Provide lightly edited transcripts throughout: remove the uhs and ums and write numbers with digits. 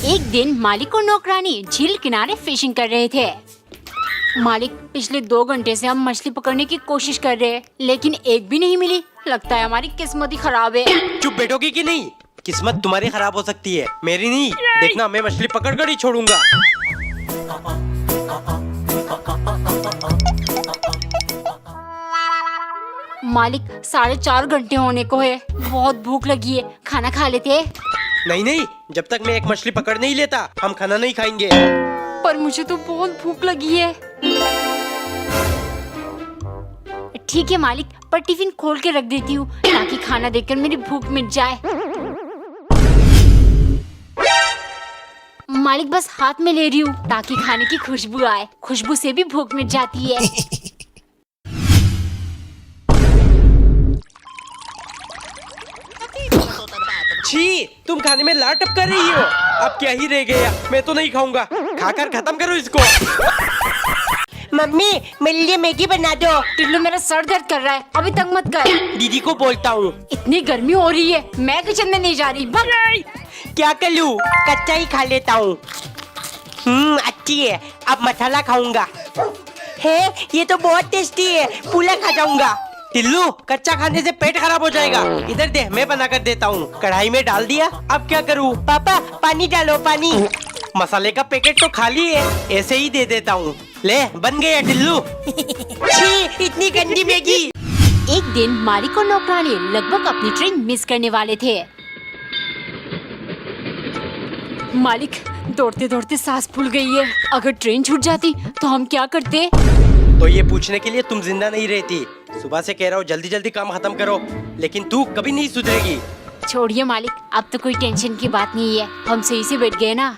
एक दिन मालिक और नौकरानी झील किनारे फिशिंग कर रहे थे। मालिक, पिछले 2 घंटे से हम मछली पकड़ने की कोशिश कर रहे हैं, लेकिन एक भी नहीं मिली। लगता है हमारी किस्मत ही खराब है। चुप बैठोगी कि नहीं? किस्मत तुम्हारी खराब हो सकती है, मेरी नहीं। देखना, मैं मछली पकड़ कर ही छोड़ूंगा। मालिक, 4.5 घंटे होने को है, बहुत भूख लगी है, खाना खा लेते हैं। नहीं नहीं, जब तक मैं एक मछली पकड़ नहीं लेता हम खाना नहीं खाएंगे। पर मुझे तो बहुत भूख लगी है। ठीक है मालिक, पर टिफिन खोल के रख देती हूँ ताकि खाना देखकर मेरी भूख मिट जाए। मालिक, बस हाथ में ले रही हूँ ताकि खाने की खुशबू आए। खुशबू से भी भूख मिट जाती है। छी, तुम खाने में लार टपका रही हो। अब क्या ही रह गया, मैं तो नहीं खाऊंगा। खाकर खत्म करो इसको। मम्मी, मेरे लिए मैगी बना दो। टिल्लू, मेरा सर दर्द कर रहा है, अभी तक मत कर। दीदी को बोलता हूँ। इतनी गर्मी हो रही है, मैं किचन में नहीं जा रही। क्या कर लूं? कच्चा ही खा लेता हूँ। अच्छी है, अब मसाला खाऊंगा। है, ये तो बहुत टेस्टी है, पूरा खा जाऊंगा। टिल्लू, कच्चा खाने से पेट खराब हो जाएगा। इधर दे, मैं बना कर देता हूँ। कढ़ाई में डाल दिया, अब क्या करूँ? पापा, पानी डालो, पानी। मसाले का पैकेट तो खाली है, ऐसे ही दे देता हूँ। ले, बन गया टिल्लू। छी, इतनी गंदी मैगी। एक दिन मालिक और नौकरानी लगभग अपनी ट्रेन मिस करने वाले थे। मालिक, दौड़ते दौड़ते सांस फूल गई है। अगर ट्रेन छूट जाती तो हम क्या करते? तो ये पूछने के लिए तुम जिंदा नहीं रहती। सुबह से कह रहा हूँ जल्दी जल्दी काम खत्म करो, लेकिन तू कभी नहीं सुधरेगी। छोड़िए मालिक, अब तो कोई टेंशन की बात नहीं है, हम सही से बैठ गए ना।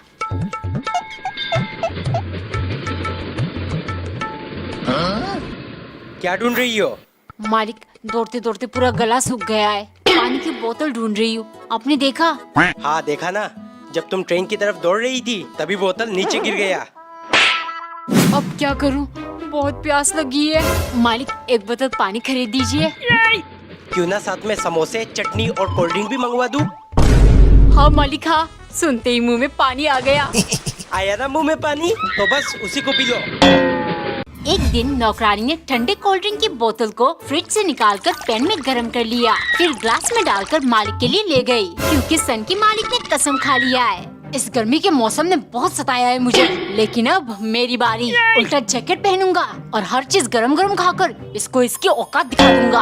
क्या ढूंढ रही हो? मालिक, दौड़ते दौड़ते पूरा गला सूख गया है, पानी की बोतल ढूंढ रही हूँ। आपने देखा? हाँ देखा ना, जब तुम ट्रेन की तरफ दौड़ रही थी तभी बोतल नीचे गिर गया। अब क्या करूँ? बहुत प्यास लगी है। मालिक, एक बोतल पानी खरीद दीजिए। क्यों ना साथ में समोसे, चटनी और कोल्ड ड्रिंक भी मंगवा दूं? हाँ मालिक, हाँ। सुनते ही मुंह में पानी आ गया। आया ना मुंह में पानी, तो बस उसी को पी लो। एक दिन नौकरानी ने ठंडे कोल्ड ड्रिंक की बोतल को फ्रिज से निकालकर पैन में गर्म कर लिया, फिर ग्लास में डालकर मालिक के लिए ले गई, क्योंकि सन की मालिक ने कसम खा लिया है। इस गर्मी के मौसम ने बहुत सताया है मुझे, लेकिन अब मेरी बारी। उल्टा जैकेट पहनूंगा और हर चीज गरम गरम खाकर इसको इसकी औकात दिखा दूंगा।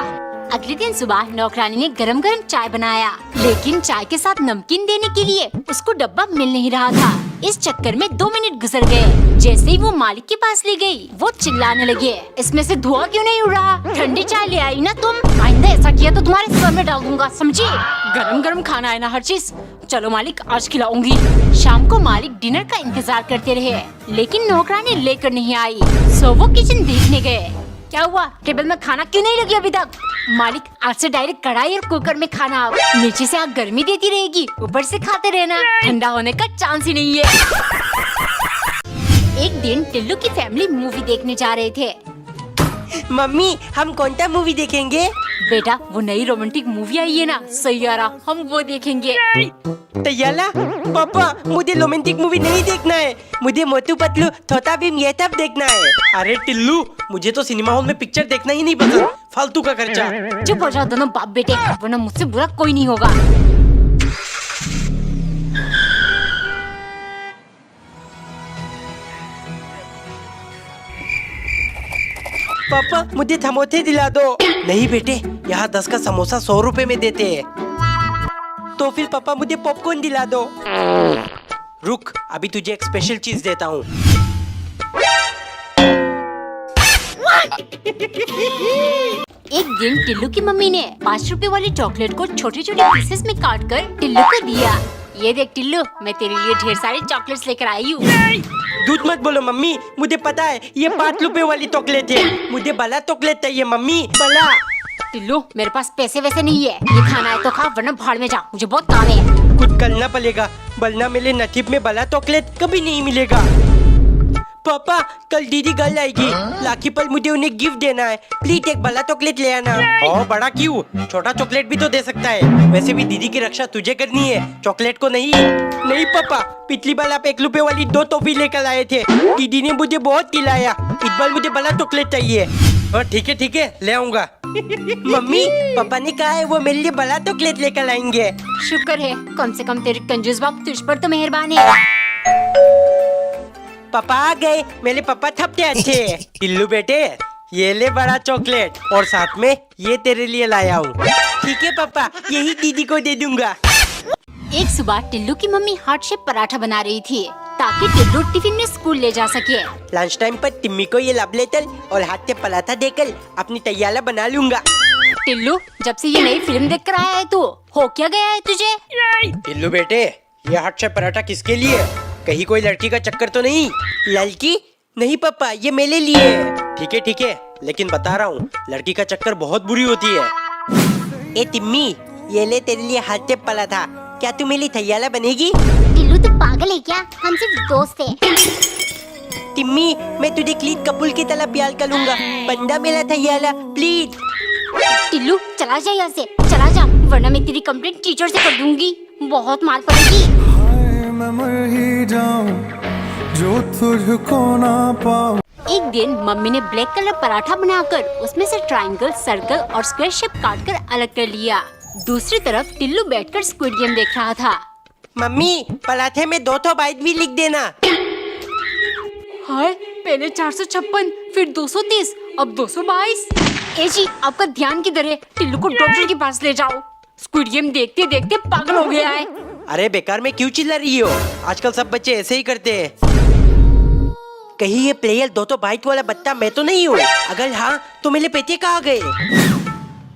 अगले दिन सुबह नौकरानी ने गरम गरम चाय बनाया, लेकिन चाय के साथ नमकीन देने के लिए उसको डब्बा मिल नहीं रहा था। इस चक्कर में 2 मिनट गुजर गए। जैसे ही वो मालिक के पास ले गई, वो चिल्लाने लगे, इसमें से धुआं क्यों नहीं उड़ रहा? ठंडी चाय ले आई ना तुम? आइंदा ऐसा किया तो तुम्हारे सर में डाल दूंगा, समझी? गरम गरम खाना है ना हर चीज। चलो मालिक, आज खिलाऊंगी। शाम को मालिक डिनर का इंतजार करते रहे, लेकिन नौकरानी लेकर नहीं आई। सो वो किचन देखने गए। क्या हुआ? टेबल में खाना क्यों नहीं लगी अभी तक? मालिक, आज से डायरेक्ट कढ़ाई और कुकर में खाना। नीचे से आग गर्मी देती रहेगी, ऊपर से खाते रहना, ठंडा होने का चांस ही नहीं है। एक दिन टिल्लू की फैमिली मूवी देखने जा रहे थे। मम्मी, हम कौन सा मूवी देखेंगे? बेटा, वो नई रोमांटिक मूवी आई है ना, सैयारा, हम वो देखेंगे। तैयाला? पापा, मुझे रोमांटिक मूवी नहीं देखना है, मुझे मोटू पतलू, छोटा भीम ये सब देखना है। अरे टिल्लू, मुझे तो सिनेमा हॉल में पिक्चर देखना ही नहीं पसंद, फालतू का खर्चा। चुप हो जाओ दोनों बाप बेटे, वरना मुझसे बुरा कोई नहीं होगा। पापा, मुझे समोसे दिला दो। नहीं बेटे, यहाँ 10 का समोसा 100 रुपए में देते हैं। तो फिर पापा मुझे पॉपकॉर्न दिला दो। रुक, अभी तुझे एक स्पेशल चीज देता हूँ। एक दिन टिल्लू की मम्मी ने 5 रुपए वाली चॉकलेट को छोटे छोटे पीसेस में काट कर टिल्लू को दिया। ये देख टिल्लू, मैं तेरे लिए ढेर सारे चॉकलेट्स लेकर आई हूँ। झूठ मत बोलो मम्मी, मुझे पता है ये 5 रुपए वाली चॉकलेट है। मुझे बड़ा चॉकलेट चाहिए मम्मी, बड़ा। टिल्लू, मेरे पास पैसे वैसे नहीं है, ये खाना है तो खा, वरना भाड़ में जा, मुझे बहुत काम है। कुछ करना पड़ेगा, वरना मेरे नसीब में बड़ा चॉकलेट कभी नहीं मिलेगा। पापा कल दीदी घर आएगी, राखी पर मुझे उन्हें गिफ्ट देना है, प्लीज एक बड़ा चॉकलेट ले आना। ओ बड़ा क्यों, छोटा चॉकलेट भी तो दे सकता है। वैसे भी दीदी की रक्षा तुझे करनी है, चॉकलेट को नहीं। नहीं पापा, पिछली बार आप 1 रुपए वाली 2 टॉफी लेकर आए थे, दीदी ने मुझे बहुत खिलाया, इस बार मुझे बड़ा चॉकलेट चाहिए। और ठीक है ले आऊंगा। मम्मी पापा ने कहा है वो मेरे लिए बड़ा चॉकलेट लेकर आएंगे। शुक्र है, कम से कम तेरे कंजूस बाप तुझ पर तो मेहरबान है। पापा आ गए, मेरे पापा थपते अच्छे हैं। टिल्लू बेटे, ये ले बड़ा चॉकलेट और साथ में ये तेरे लिए लाया हूँ। ठीक है पापा, यही दीदी को दे दूंगा। एक सुबह टिल्लू की मम्मी हार्ट शेप पराठा बना रही थी ताकि टिल्लू टिफिन में स्कूल ले जा सके। लंच टाइम पर टिम्मी को ये लव लेटर और हाथ से पराठा देकर अपनी तैयारी बना लूंगा। टिल्लू, जब से ये नई फिल्म देख कर आया है तू, हो क्या गया है तुझे? टिल्लू बेटे, ये हार्ट शेप पराठा किसके लिए है? कहीं कोई लड़की का चक्कर तो नहीं? लड़की नहीं पापा, ये मेरे लिए है। ठीक है, लेकिन बता रहा हूँ, लड़की का चक्कर बहुत बुरी होती है। ए टिम्मी, ये ले तेरे लिए हाथ से पराठा, क्या तू मेरी तैयारी बनेगी? टिल्लू तू पागल है क्या? हम सिर्फ दोस्त हैं। टिम्मी, मैं तुझे क्लीन कपूर की तरह प्यार करूंगा, बंदा मेरा तैयारा प्लीज। टिल्लू चला जा यहाँ से, चला जा, वरना मैं तेरी कंप्लेंट टीचर से कर दूंगी, बहुत मार पड़ेगी। मैं मर ही जाऊं जो तुझको ना पाऊं। एक दिन मम्मी ने ब्लैक कलर पराठा बनाकर उसमें से ट्रायंगल, सर्कल और स्क्वायर शेप काटकर अलग कर लिया। दूसरी तरफ टिल्लू बैठकर स्क्विड गेम देख रहा था। मम्मी पराठे में 2 बाइट भी लिख देना। हाय, पहले 456, फिर 230, अब 222। ए जी, आपका ध्यान किधर है? टिल्लू को डॉक्टर के पास ले जाओ, स्क्विड गेम देखते देखते पागल हो गया है। अरे बेकार में क्यों चिल्ला रही हो? आजकल सब बच्चे ऐसे ही करते हैं। कहीं ये प्लेयर 2 बाइट वाला बच्चा मैं तो नहीं हूँ? अगर हाँ तो मेरे पैसे कहाँ गए?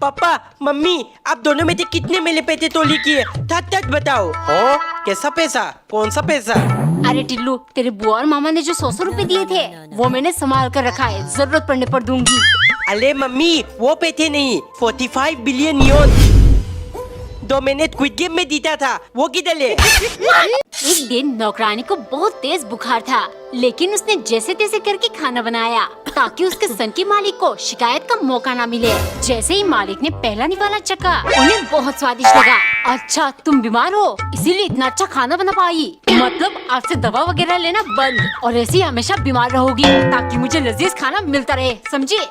पापा मम्मी, आप दोनों में से कितने मेरे पैसे तोली किए? सच बताओ। हो, कैसा पैसा? कौन सा पैसा? अरे टिल्लू, तेरे बुआ और मामा ने जो 100 रुपए दिए थे वो मैंने संभाल कर रखा है, जरूरत पड़ने पर दूंगी। अरे मम्मी, वो पैसे नहीं, 45 बिलियन योन 2 महीने क्विट गेम में जीता था, वो किधर है? एक दिन नौकरानी को बहुत तेज बुखार था, लेकिन उसने जैसे तैसे करके खाना बनाया ताकि उसके सन के मालिक को शिकायत का मौका ना मिले। जैसे ही मालिक ने पहला निवाला चखा, उन्हें बहुत स्वादिष्ट लगा। अच्छा, तुम बीमार हो इसीलिए इतना अच्छा खाना बना पाई? मतलब आज से दवा वगैरह लेना बंद और ऐसे ही हमेशा बीमार रहोगी ताकि मुझे लजीज खाना मिलता रहे, समझे?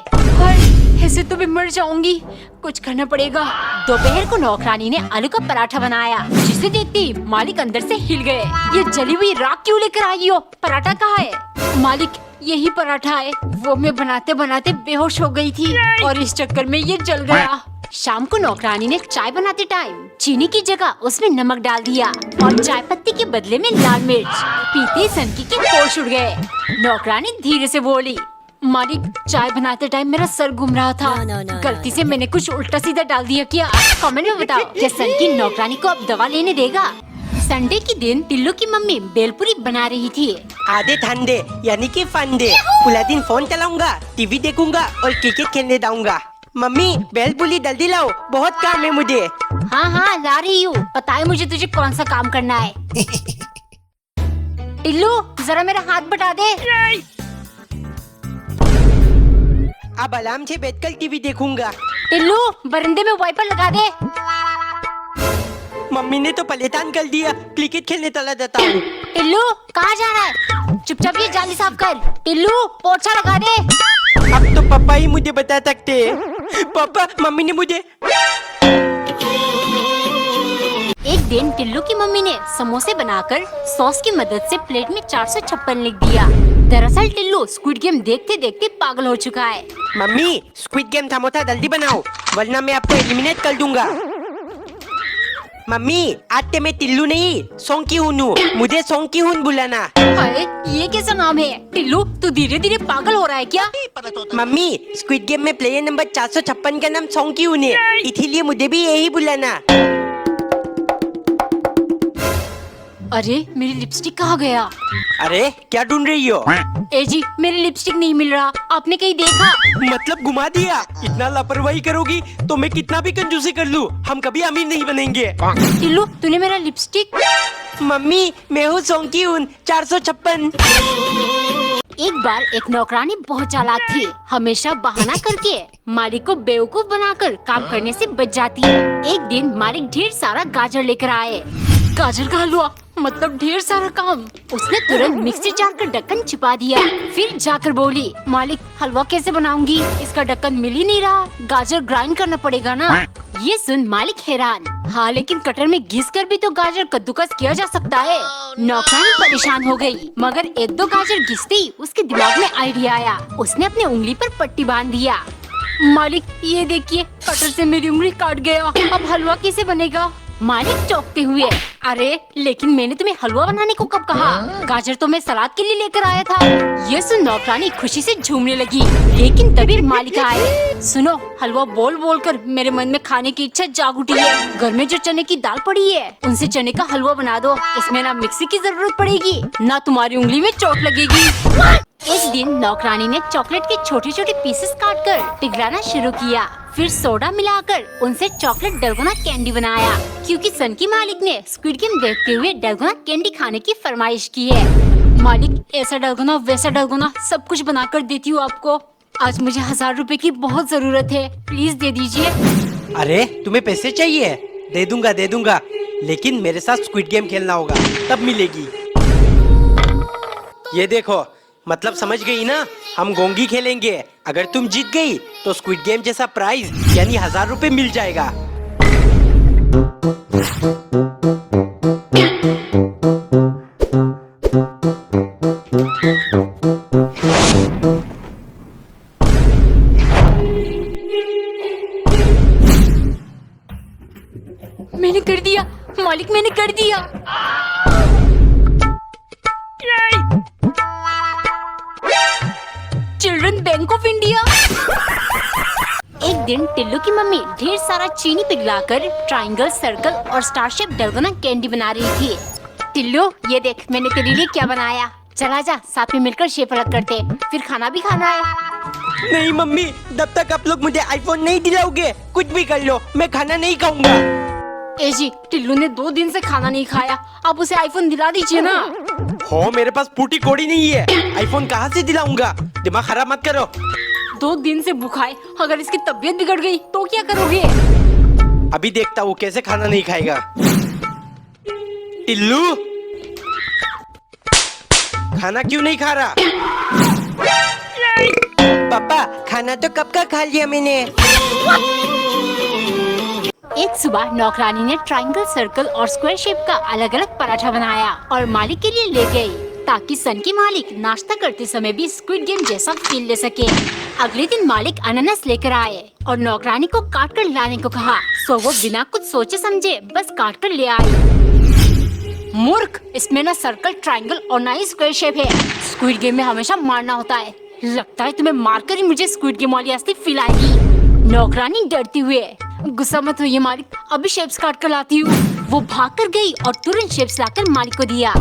ऐसे तो मैं मर जाऊंगी, कुछ करना पड़ेगा। दोपहर को नौकरानी ने आलू का पराठा बनाया, जिसे देखते ही मालिक अंदर से हिल गए। ये जली हुई राख क्यों लेकर आई हो? पराठा कहाँ है? मालिक, यही पराठा है, वो मैं बनाते बनाते बेहोश हो गई थी और इस चक्कर में ये जल गया। शाम को नौकरानी ने चाय बनाते टाइम चीनी की जगह उसमें नमक डाल दिया और चाय पत्ती के बदले में लाल मिर्च। पीते सनकी के होश उड़ गए। नौकरानी धीरे से बोली, मालिक, चाय बनाते टाइम मेरा सर घूम रहा था, गलती से मैंने कुछ उल्टा सीधा डाल दिया क्या? कमेंट में बताओ, क्या सनकी नौकरानी को अब दवा लेने देगा? संडे के दिन टिल्लू की मम्मी बेलपुरी बना रही थी। आधे ठंडे यानी कि फंडे, पूरा दिन फोन चलाऊंगा, टीवी देखूंगा और क्रिकेट खेलने जाऊंगा। मम्मी बेलपुरी जल्दी लाओ, बहुत काम है मुझे। हाँ, ला रही हूँ। पता है मुझे तुझे कौन सा काम करना है। टिल्लू, जरा मेरा हाथ बटा दे। अब आराम से बैठकर टीवी देखूंगा। टिल्लू, बरंदे में वाइपर लगा दे। मम्मी ने तो परेशान कर दिया, क्रिकेट खेलने चला जाता हूँ। टिल्लू, कहाँ जा रहा है? चुपचाप ये जाली साफ कर। टिल्लू, पोछा लगा दे। अब तो पापा ही मुझे बता सकते हैं। पापा, मम्मी ने मुझे। एक दिन टिल्लू की मम्मी ने समोसे बनाकर सॉस की मदद से प्लेट में 456 लिख दिया। दरअसल टिल्लू स्क्विड गेम देखते देखते पागल हो चुका है। मम्मी, स्क्विड गेम समोसा जल्दी बनाओ, वरना मैं आपको एलिमिनेट कर दूंगा। मम्मी, आज से मैं टिल्लू नहीं सोंकी हूँ, मुझे सोंकी हूँ बुलाना। अरे, ये कैसा नाम है? टिल्लू, तू धीरे धीरे पागल हो रहा है क्या? मम्मी, स्क्विड गेम में प्लेयर नंबर 456 का नाम सोंकी हूँ है, इसीलिए मुझे भी यही बुलाना। अरे, मेरी लिपस्टिक कहाँ गया? अरे क्या ढूंढ रही हो? ए जी, मेरी लिपस्टिक नहीं मिल रहा, आपने कहीं देखा? मतलब घुमा दिया? इतना लापरवाही करोगी तो मैं कितना भी कंजूसी कर लूं, हम कभी अमीर नहीं बनेंगे। टिल्लू, तूने मेरा लिपस्टिक? मम्मी, मैं हूँ सोंकी हूँ 456। एक बार एक नौकरानी बहुत चालाक थी। हमेशा बहाना करके मालिक को बेवकूफ बनाकर काम करने से बच जाती है। एक दिन मालिक ढेर सारा गाजर लेकर आए। गाजर का हलवा मतलब ढेर सारा काम। उसने तुरंत मिक्सी जार का ढक्कन छिपा दिया। फिर जाकर बोली, मालिक हलवा कैसे बनाऊंगी? इसका ढक्कन मिल ही नहीं रहा। गाजर ग्राइंड करना पड़ेगा ना। ये सुन मालिक हैरान। हाँ लेकिन कटर में घिस कर भी तो गाजर कद्दूकस किया जा सकता है। नौकरानी परेशान हो गई, मगर एक दो गाजर घिसते ही उसके दिमाग में आइडिया आया। उसने अपनी उंगली पर पट्टी बांध दिया। मालिक ये देखिए, कटर से मेरी उंगली काट गया। अब हलवा कैसे बनेगा? मालिक चौंकते हुए, अरे लेकिन मैंने तुम्हें हलवा बनाने को कब कहा? गाजर तो मैं सलाद के लिए लेकर आया था। ये सुन नौकरानी खुशी से झूमने लगी। लेकिन तभी मालिक आए। सुनो, हलवा बोल बोल कर मेरे मन में खाने की इच्छा जाग उठी है। घर में जो चने की दाल पड़ी है उनसे चने का हलवा बना दो। इसमें ना मिक्सी की जरूरत पड़ेगी ना तुम्हारी उंगली में चोट लगेगी। एक दिन नौकरानी ने चॉकलेट के छोटे छोटे पीसेस काटकर पिघलाना शुरू किया। फिर सोडा मिलाकर उनसे चॉकलेट डलगोना कैंडी बनाया, क्योंकि सन की मालिक ने स्क्विड गेम देखते हुए डलगोना कैंडी खाने की फरमाइश की है। मालिक ऐसा डलगोना वैसा डलगोना सब कुछ बनाकर देती हूँ आपको। आज मुझे 1000 रुपए की बहुत जरूरत है, प्लीज दे दीजिए। अरे तुम्हें पैसे चाहिए? दे दूंगा, लेकिन मेरे साथ स्क्विड गेम खेलना होगा तब मिलेगी। ये देखो, मतलब समझ गई ना? हम गोंगी खेलेंगे। अगर तुम जीत गई तो स्क्विड गेम जैसा प्राइज यानी 1000 रुपए मिल जाएगा। मैंने कर दिया मालिक, मैंने कर दिया। Children bank of India. एक दिन टिल्लू की मम्मी ढेर सारा चीनी पिघलाकर ट्रायंगल, सर्कल और स्टार शेप डलगोना कैंडी बना रही थी। टिल्लू ये देख, मैंने तेरे लिए क्या बनाया। चला जा, साथ में मिलकर शेप अलग करते, फिर खाना भी खाना है। नहीं मम्मी, जब तक आप लोग मुझे आईफोन नहीं दिलाओगे कुछ भी कर लो, मैं खाना नहीं खाऊंगा। ए जी, टिल्लू ने 2 दिन से खाना नहीं खाया, आप उसे आईफोन दिला दीजिए ना। हो, मेरे पास फूटी कोड़ी नहीं है, आईफोन कहाँ से दिलाऊंगा? दिमाग खराब मत करो। 2 दिन से भूखा है, अगर इसकी तबीयत बिगड़ गई तो क्या करोगे? अभी देखता हूँ कैसे खाना नहीं खाएगा। टिल्लू, खाना क्यों नहीं खा रहा? पापा, खाना तो कब का खा लिया मैंने। एक सुबह नौकरानी ने ट्रायंगल, सर्कल और स्क्वायर शेप का अलग अलग पराठा बनाया और मालिक के लिए ले गई, ताकि सन की मालिक नाश्ता करते समय भी स्क्विड गेम जैसा फील ले सके। अगले दिन मालिक अनानास लेकर आए और नौकरानी को काट कर लाने को कहा। सो वो बिना कुछ सोचे समझे बस काट कर ले आई। मूर्ख, इसमें ना सर्कल, ट्रायंगल और ना ही स्क्वायर शेप है। स्क्विड गेम में हमेशा मारना होता है। लगता है तुम्हें मारकर ही मुझे स्क्विड गेम वाली असली फील आएगी। नौकरानी डरती हुए, गुस्सा मत होइए मालिक, अभी शेप्स काट कर लाती हूँ। वो भाग कर गई और तुरंत शेप्स लाकर मालिक को दिया।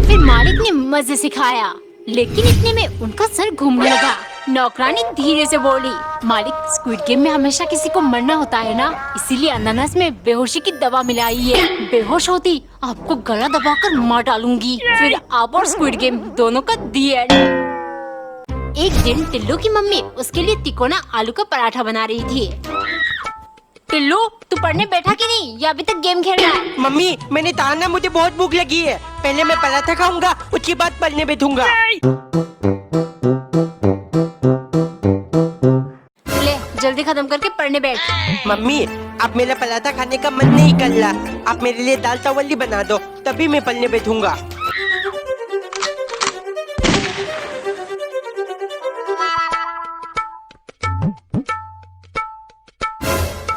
फिर मालिक ने मजे से खाया, लेकिन इतने में उनका सर घूमने लगा। नौकरानी धीरे से बोली, मालिक स्क्विड गेम में हमेशा किसी को मरना होता है ना, इसीलिए अनानास में बेहोशी की दवा मिलाई है। बेहोश होती आपको गला दबाकर मार डालूंगी, फिर आप और स्क्विड गेम दोनों का दी एंड। एक दिन टिल्लू की मम्मी उसके लिए तिकोना आलू का पराठा बना रही थी। टिल्लू, तू पढ़ने बैठा कि नहीं, या अभी तक गेम खेल रहा है? मम्मी, मैंने कहा ना मुझे बहुत भूख लगी है, पहले मैं पराठा खाऊंगा उसके बाद पढ़ने बैठूंगा। ले जल्दी खत्म करके पढ़ने बैठ। मम्मी, अब मेरा पराठा खाने का मन नहीं कर रहा, आप मेरे लिए दाल चावल ही बना दो, तभी मैं पढ़ने बैठूंगा।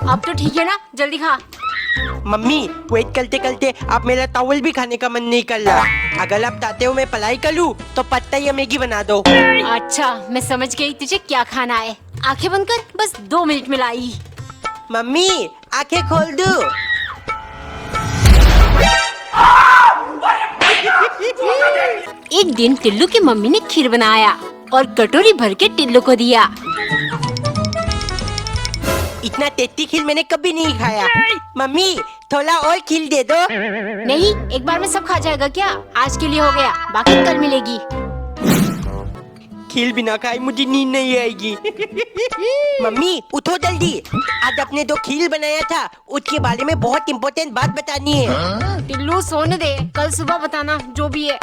अब तो ठीक है ना, जल्दी खा। मम्मी, वेट करते करते आप मेरा चावल भी खाने का मन नहीं कर रहा। अगर आप चाहते हो मैं पढ़ाई कर लूं, तो पत्ता या मैगी बना दो। अच्छा, मैं समझ गई तुझे क्या खाना है। आंखें बंद कर, बस 2 मिनट में लाई। मम्मी, आंखें खोल दो। एक दिन टिल्लू की मम्मी ने खीर बनाया और कटोरी भर के टिल्लू को दिया। इतना टेस्टी खीर मैंने कभी नहीं खाया। मम्मी, थोड़ा और खीर दे दो। नहीं, एक बार में सब खा जाएगा क्या? आज के लिए हो गया, बाकी कल मिलेगी। खील बिना खाए मुझे नींद नहीं आएगी। मम्मी उठो जल्दी, आज अपने दो खील बनाया था उसके बारे में बहुत इम्पोर्टेंट बात बतानी है। टिल्लू सोने दे, कल सुबह बताना जो भी है।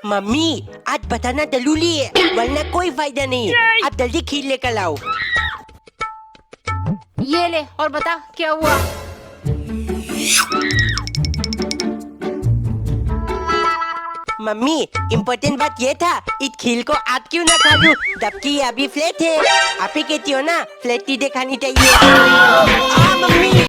मम्मी आज बताना जरूरी है वरना कोई फायदा नहीं। आप जल्दी खील लेकर लाओ। ये ले और बता क्या हुआ। मम्मी इम्पोर्टेंट बात ये था, इस खील को आज क्यों ना खा लूं जबकि ये अभी फ्लैट है। आप ही कहती हो ना फ्लैट चीजें खानी चाहिए। मम्मी